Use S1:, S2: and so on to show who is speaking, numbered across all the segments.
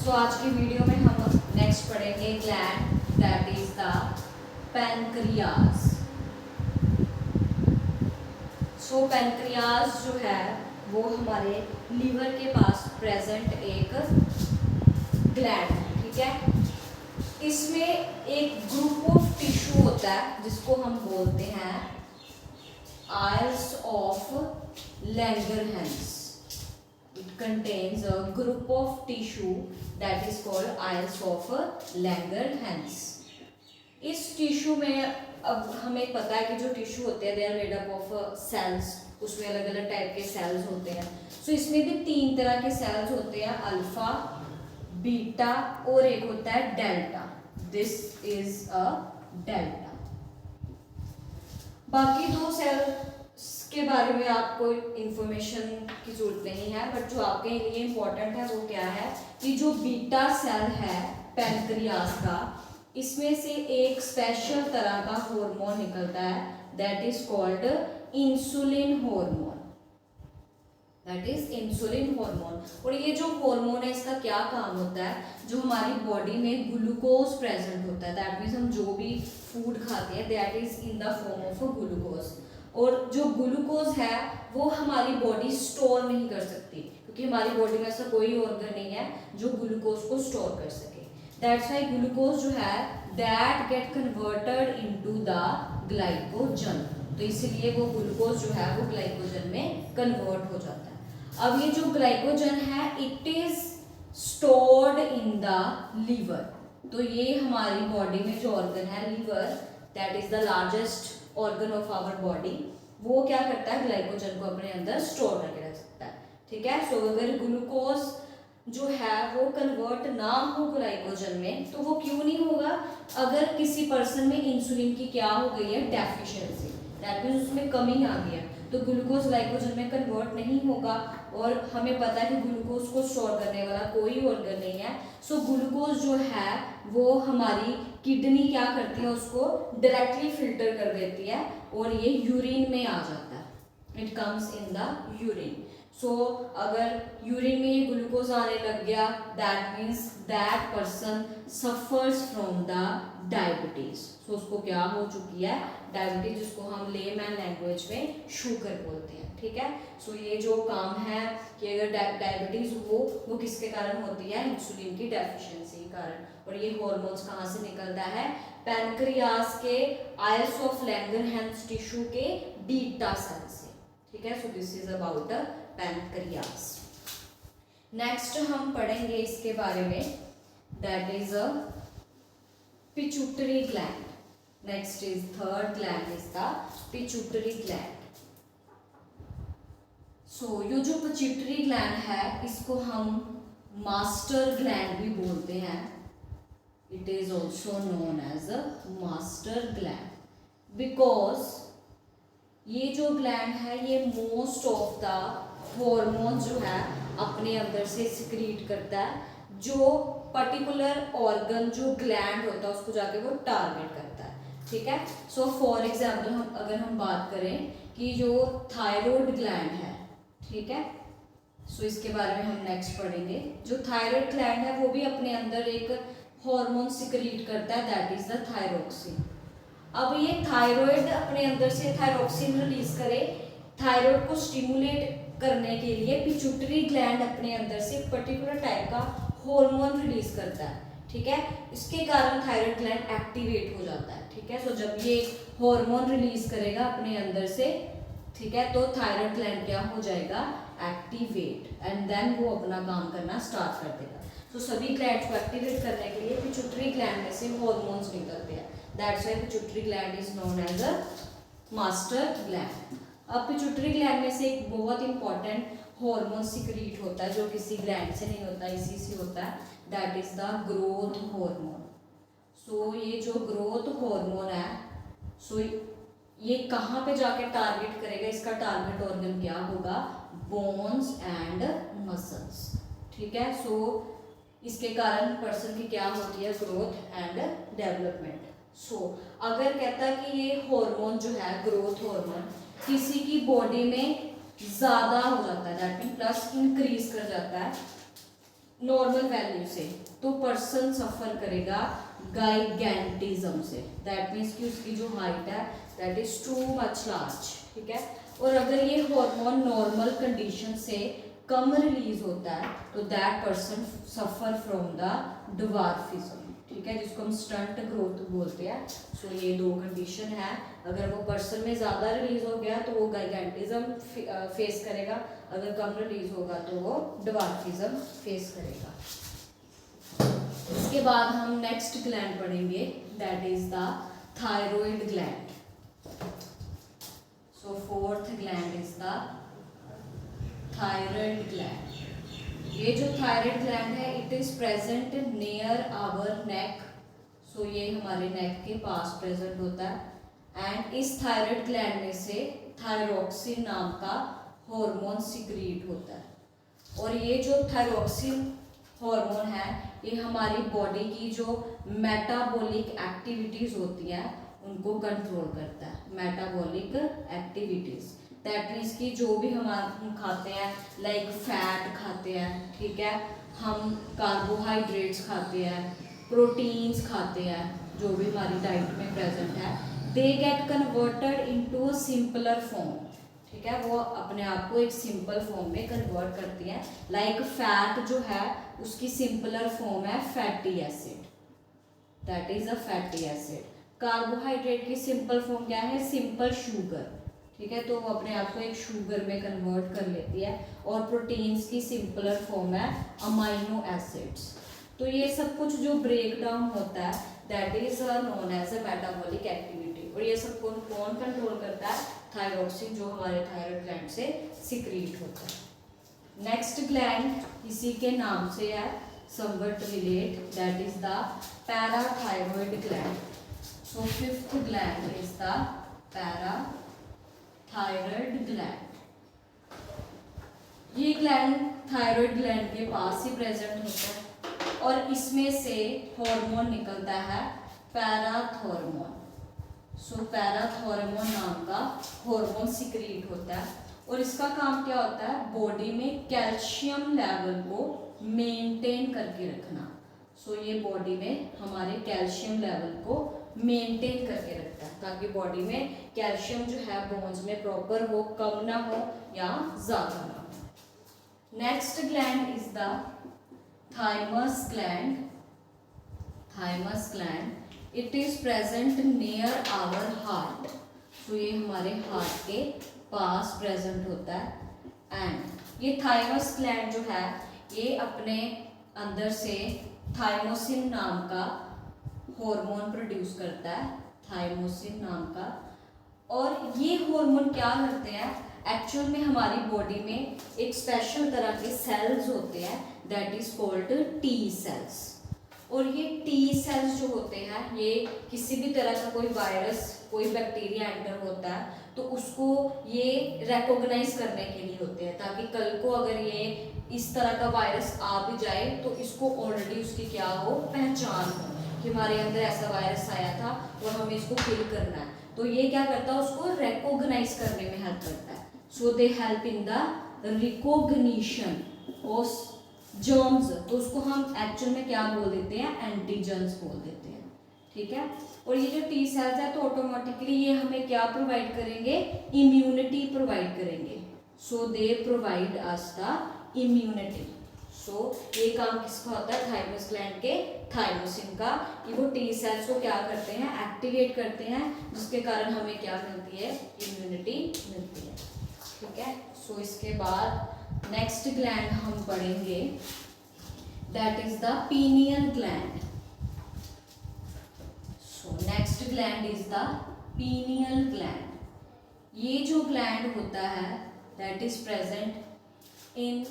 S1: सो आज की वीडियो में हम नेक्स्ट पढ़ेंगे gland that is the pancreas. So pancreas जो है वो हमारे लीवर के पास प्रेजेंट एक ग्लैंड है, ठीक है। इसमें एक ग्रुप ऑफ टिश्यू होता है जिसको हम बोलते हैं islets of Langerhans. It contains a group of tissue that is called aisles of Langerhans. इस टिश्यू में अब हमें पता है कि जो टिश्यू होते हैं they are made up of cells, उसमें अलग अलग टाइप के सेल्स होते हैं। सो इसमें भी 3 तरह के सेल्स होते हैं, अल्फा, बीटा और एक होता है delta. This is a delta. बाकी 2 सेल के बारे में आपको इंफॉर्मेशन की जरूरत नहीं है, बट जो आपके लिए इंपॉर्टेंट है वो क्या है कि जो बीटा सेल है पैनक्रियाज का, इसमें से एक स्पेशल तरह का हार्मोन निकलता है that is called insulin hormone. That is insulin hormone. और ये जो हार्मोन है इसका क्या काम होता है, जो हमारी बॉडी में ग्लूकोज प्रेजेंट होता है, दैट मीन्स हम जो भी फूड खाते हैं that is in the form of glucose. और जो ग्लूकोज है वो हमारी बॉडी स्टोर नहीं कर सकती, क्योंकि हमारी बॉडी में ऐसा कोई ऑर्गन नहीं है जो ग्लूकोज को स्टोर कर सके। दैट्स व्हाई ग्लूकोज जो है that get converted into the glycogen. तो इसीलिए वो ग्लूकोज जो है वो ग्लाइकोजन में कन्वर्ट हो जाता है। अब ये जो ग्लाइकोजन है it is stored in the liver. तो ये हमारी बॉडी में जो ऑर्गन है liver, that is the largest organ of our body, वो क्या करता है ग्लाइकोजन को अपने अंदर स्टोर करके रख सकता है, ठीक है। सो अगर ग्लूकोज जो है वो कन्वर्ट ना हो ग्लाइकोजन में, तो वो क्यों नहीं होगा, अगर किसी पर्सन में इंसुलिन की क्या हो गई है डेफिशिएंसी, दैट मीन्स उसमें कमी आ गई है, तो ग्लूकोज ग्लाइकोजन में कन्वर्ट नहीं होगा। और हमें पता है कि ग्लूकोज को स्टोर करने वाला कोई ऑर्गन नहीं है। सो ग्लूकोज जो है वो हमारी किडनी क्या करती है, उसको डायरेक्टली फिल्टर कर देती है और ये यूरिन में आ जाता है। It comes in the urine. So अगर यूरिन में ये ग्लूकोज आने लग गया that means that person suffers from the diabetes. So उसको क्या हो चुकी है डायबिटीज, जिसको हम लेमैन लैंग्वेज में शुगर बोलते हैं, ठीक है। सो ये जो काम है कि अगर डायबिटीज हो वो किसके कारण होती है, इंसुलिन की डेफिशिएंसी के कारण। और ये हार्मोन्स कहाँ से निकलता है, पैनक्रियाज के आइल्स ऑफ लैंगरहैंस टिश्यू के बीटा सेल से, ठीक है। So this is about pancreas. Next हम पढ़ेंगे इसके बारे में that is a pituitary gland. Next is third gland is the pituitary gland. So ये जो पिट्यूटरी ग्लैंड है इसको हम मास्टर ग्लैंड भी बोलते हैं। It is also known as a master gland because ये जो ग्लैंड है ये मोस्ट ऑफ द हार्मोन जो है अपने अंदर से सिक्रीट करता है, जो पर्टिकुलर ऑर्गन जो ग्लैंड होता है उसको जाके वो टारगेट करता है, ठीक है। सो फॉर एग्जाम्पल अगर हम बात करें कि जो थायराइड ग्लैंड है, ठीक है। सो इसके बारे में हम नेक्स्ट पढ़ेंगे। जो थायराइड ग्लैंड है वो भी अपने अंदर एक हार्मोन सिक्रीट करता है दैट इज द थायरोक्सिन। अब ये थायराइड अपने अंदर से थायरोक्सिन रिलीज करे, थायराइड को स्टिमुलेट करने के लिए पिट्यूटरी ग्लैंड अपने अंदर से एक पर्टिकुलर टाइप का हार्मोन रिलीज करता है, ठीक है। इसके कारण थायराइड ग्लैंड एक्टिवेट हो जाता है, ठीक है। सो जब ये हार्मोन रिलीज करेगा अपने अंदर से, ठीक है, तो थायराइड ग्लैंड क्या हो जाएगा एक्टिवेट एंड देन वो अपना काम करना स्टार्ट कर देगा। तो सभी ग्लैंड को एक्टिवेट करने के लिए पिट्यूटरी ग्लैंड में से हार्मोन्स निकलते हैं, that's why pituitary gland is known as a master gland. अब पिट्यूटरी ग्लैंड में से एक बहुत इंपॉर्टेंट हार्मोन सिक्रीट होता है जो किसी ग्लैंड से नहीं होता, इसी से होता है, that is the growth hormone. So ये जो ग्रोथ हार्मोन है, सो ये कहाँ पे जाके टारगेट करेगा, इसका टारगेट ऑर्गन क्या होगा, बोन्स एंड मसल्स, ठीक है। सो इसके कारण पर्सन की क्या होती है ग्रोथ एंड डेवलपमेंट। सो अगर कहता है कि ये हार्मोन जो है ग्रोथ हार्मोन किसी की बॉडी में ज़्यादा हो जाता है, दैट मीन प्लस इंक्रीज कर जाता है, नॉर्मल वैल्यू से, तो पर्सन सफ़र करेगा गाइगेंटिज्म से। दैट मीन्स कि उसकी जो हाइट है that is too much large, ठीक है। और अगर ये हार्मोन नॉर्मल कंडीशन से कम रिलीज होता है तो that person suffer from the dwarfism, ठीक है, जिसको हम स्टंट ग्रोथ बोलते हैं। सो ये दो कंडीशन है, अगर वो पर्सन में ज़्यादा रिलीज हो गया तो वो गाइगेंटिज्म फेस करेगा, अगर कम रिलीज होगा तो वो ड्वार्फिज्म फेस करेगा। इसके बाद हम नेक्स्ट ग्लैंड पढ़ेंगे, that is the thyroid gland. So fourth gland is the thyroid gland. ये जो थायराइड ग्लैंड है it is present near our neck. So ये हमारे नेक के पास प्रेजेंट होता है। एंड इस थायराइड ग्लैंड में से थायरोक्सिन नाम का हार्मोन सिक्रीट होता है। और ये जो थायरोक्सिन हार्मोन है ये हमारी बॉडी की जो मेटाबॉलिक एक्टिविटीज होती हैं उनको कंट्रोल करता है। मेटाबॉलिक एक्टिविटीज दैट मीन्स कि जो भी हम खाते हैं, लाइक फैट खाते हैं, ठीक है, हम कार्बोहाइड्रेट्स खाते हैं, प्रोटीन्स खाते हैं, जो भी हमारी डाइट में प्रेजेंट है, they get converted into a simpler form, ठीक है, वो अपने आप को एक सिंपल फॉर्म में कन्वर्ट करती है। लाइक फैट जो है उसकी सिंपलर फॉर्म है fatty acid, that is a fatty acid. Carbohydrate की सिंपल फॉर्म क्या है? सिंपल शुगर, ठीक है, तो वो अपने आप को एक शुगर में कन्वर्ट कर लेती है। और प्रोटीन्स की सिंपलर फॉर्म है अमाइनो एसिड्स। तो ये सब कुछ जो ब्रेक डाउन होता है that is known as a metabolic activity. और ये सब कौन कंट्रोल करता है? थायरोक्सिन, जो हमारे थायराइड ग्लैंड से सिक्रीट होता है। नेक्स्ट ग्लैंड इसी के नाम से है, somewhat relate, that is the parathyroid gland. So fifth gland is the parathyroid gland. ये ग्लैंड थायराइड ग्लैंड के पास ही प्रेजेंट होता है और इसमें से हार्मोन निकलता है पैराथॉर्मोन। सो पैराथॉर्मोन नाम का हार्मोन सिक्रीट होता है और इसका काम क्या होता है? बॉडी में कैल्शियम लेवल को मेंटेन करके रखना। सो ये बॉडी में हमारे कैल्शियम लेवल को मेंटेन करके रखता है ताकि बॉडी में कैल्शियम जो है बोन्स में प्रॉपर हो, कम ना हो या ज़्यादा ना हो। Next gland is the thymus gland. Thymus gland it is present near our heart. तो ये हमारे हार्ट के पास प्रेजेंट होता है। एंड ये थाइमस ग्लैंड जो है ये अपने अंदर से थाइमोसिन नाम का हार्मोन प्रोड्यूस करता है, थाइमोसिन नाम का। और ये हार्मोन क्या करते हैं? एक्चुअल में हमारी बॉडी में एक स्पेशल तरह के सेल्स होते हैं that is called T cells. और ये टी सेल्स जो होते हैं ये किसी भी तरह का कोई वायरस, कोई बैक्टीरिया एंटर होता है तो उसको ये रिकॉग्नाइज करने के लिए होते हैं ताकि कल को अगर ये इस तरह का वायरस आ भी जाए तो इसको ऑलरेडी उसकी क्या हो, पहचान हो कि हमारे अंदर ऐसा वायरस आया था और हमें इसको किल करना है। तो ये क्या करता है? उसको रिकॉग्नाइज करने में हेल्प करता है। So they help in the recognition of germs. तो उसको हम एक्चुअल में क्या बोल देते हैं? एंटीजन्स बोल देते हैं, ठीक है। और ये जो टी सेल्स है तो ऑटोमेटिकली ये हमें क्या प्रोवाइड करेंगे? इम्यूनिटी प्रोवाइड करेंगे। So they provide us the immunity. So ये काम किसका होता है? थाइमस ग्लैंड के थाइमोसिन का, कि वो टी सेल्स को क्या करते हैं? एक्टिवेट करते हैं, जिसके कारण हमें क्या मिलती है? इम्यूनिटी मिलती है, ठीक है। सो इसके बाद नेक्स्ट ग्लैंड हम पढ़ेंगे that is the pineal gland. So next gland is the pineal gland. ये जो ग्लैंड होता है that is present in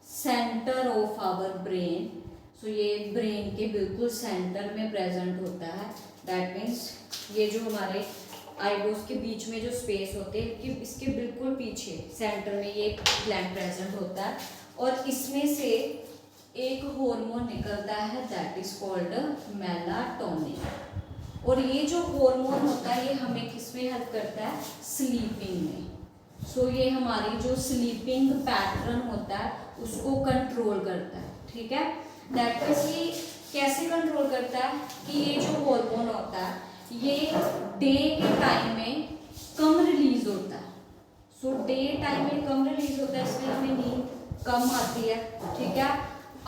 S1: centre of our brain. So ये ब्रेन के बिल्कुल सेंटर में प्रेजेंट होता है। दैट मीन्स ये जो हमारे आईब्रोज के बीच में जो स्पेस होते हैं कि इसके बिल्कुल पीछे सेंटर में ये ग्लैंड प्रेजेंट होता है और इसमें से एक हार्मोन निकलता है दैट इज कॉल्ड मेलाटोनिन। और ये जो हार्मोन होता है ये हमें किस में हेल्प करता है? स्लीपिंग में। सो ये हमारी जो स्लीपिंग पैटर्न होता है उसको कंट्रोल करता है, ठीक है। दैट मीन्स ये कैसे कंट्रोल करता है कि ये जो हार्मोन होता है ये डे के टाइम में कम रिलीज होता है। सो डे टाइम में कम रिलीज होता है, इसलिए हमें नींद कम आती है, ठीक है।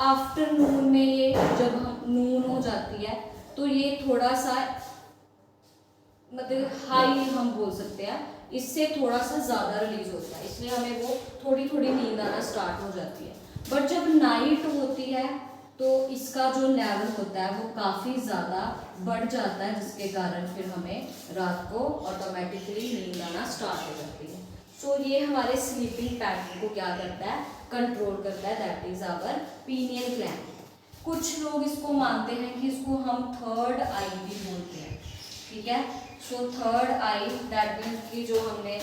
S1: आफ्टरनून में ये जब हम नून हो जाती है तो ये थोड़ा सा मतलब हाई हम बोल सकते हैं, इससे थोड़ा सा ज़्यादा रिलीज होता है, इसलिए हमें वो थोड़ी थोड़ी नींद आना स्टार्ट हो जाती है। बट जब नाइट होती है तो इसका जो लेवल होता है वो काफ़ी ज़्यादा बढ़ जाता है, जिसके कारण फिर हमें रात को ऑटोमेटिकली नींद आना स्टार्ट हो जाती है। सो ये हमारे स्लीपिंग पैटर्न को क्या करता है, कंट्रोल करता है, that is our pineal gland. कुछ लोग इसको मानते हैं कि इसको हम थर्ड आई भी बोलते हैं, ठीक है। So third I that means कि जो हमने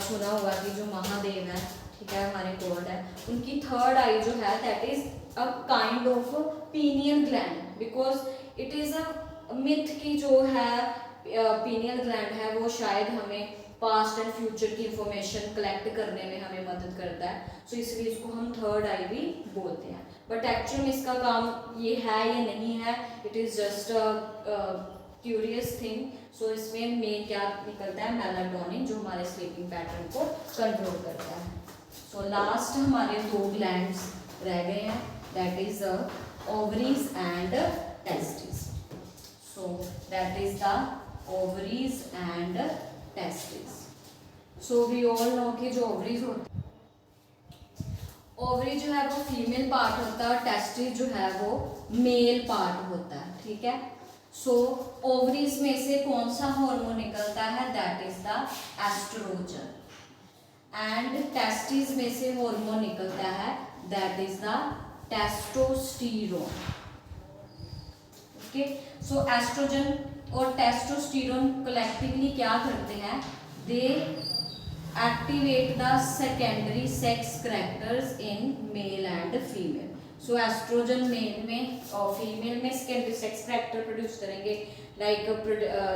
S1: सुना हुआ कि जो महादेव है, ठीक है, हमारे गॉड है, उनकी थर्ड आई जो है that is a kind of pineal gland, because it is a myth की जो है पीनियल ग्लैंड है वो शायद हमें पास्ट एंड फ्यूचर की इंफॉर्मेशन कलेक्ट करने में हमें मदद करता है। सो इसलिए इसको हम थर्ड आई भी बोलते हैं। बट एक्चुअली में इसका काम ये है या नहीं है, it is just curious thing. So इसमें मेन क्या निकलता है, मेलाटोनिन, जो हमारे स्लीपिंग पैटर्न को कंट्रोल करता है। सो लास्ट हमारे दो ग्लैंड्स रह गए हैं, that is ovaries and testis. So that is the ovaries and testis. So we all know कि जो ओवरीज होती है, ओवरी जो है वो फीमेल पार्ट होता है और टेस्टिस जो है वो मेल पार्ट होता है, ठीक है। सो ओवरीज में से कौन सा हार्मोन निकलता है, that is the estrogen, and testis में से हार्मोन निकलता है that is the testosterone. Okay, so estrogen और टेस्टोस्टेरोन कलेक्टिवली क्या करते हैं, they activate the secondary sex characters in male and female. So estrogen male में और फीमेल में सेकेंडरी सेक्स कैरेक्टर प्रोड्यूस करेंगे, like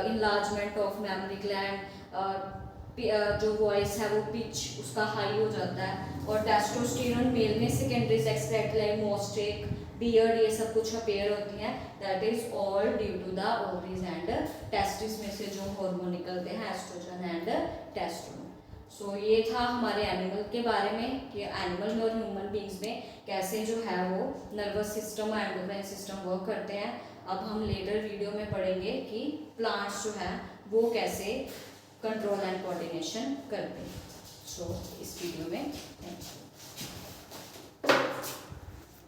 S1: enlargement of mammary gland, जो voice है वो पिच उसका हाई हो जाता है, और टेस्टोस्टेरोन मेल में secondary sex character like moustache, beard, ये सब कुछ अपेयर होती हैं। That is all due to the ovaries and testis में से जो हार्मोन निकलते हैं, एस्ट्रोजन एंड टेस्टोस्टेरोन। सो ये था हमारे एनिमल के बारे में कि एनिमल में और ह्यूमन बींग्स में कैसे जो है वो नर्वस सिस्टम और एंडोक्राइन सिस्टम वर्क करते हैं। अब हम लेटर वीडियो में पढ़ेंगे कि प्लांट्स जो है वो कैसे कंट्रोल एंड कोऑर्डिनेशन करते हैं। सो इस वीडियो में थैंक यू।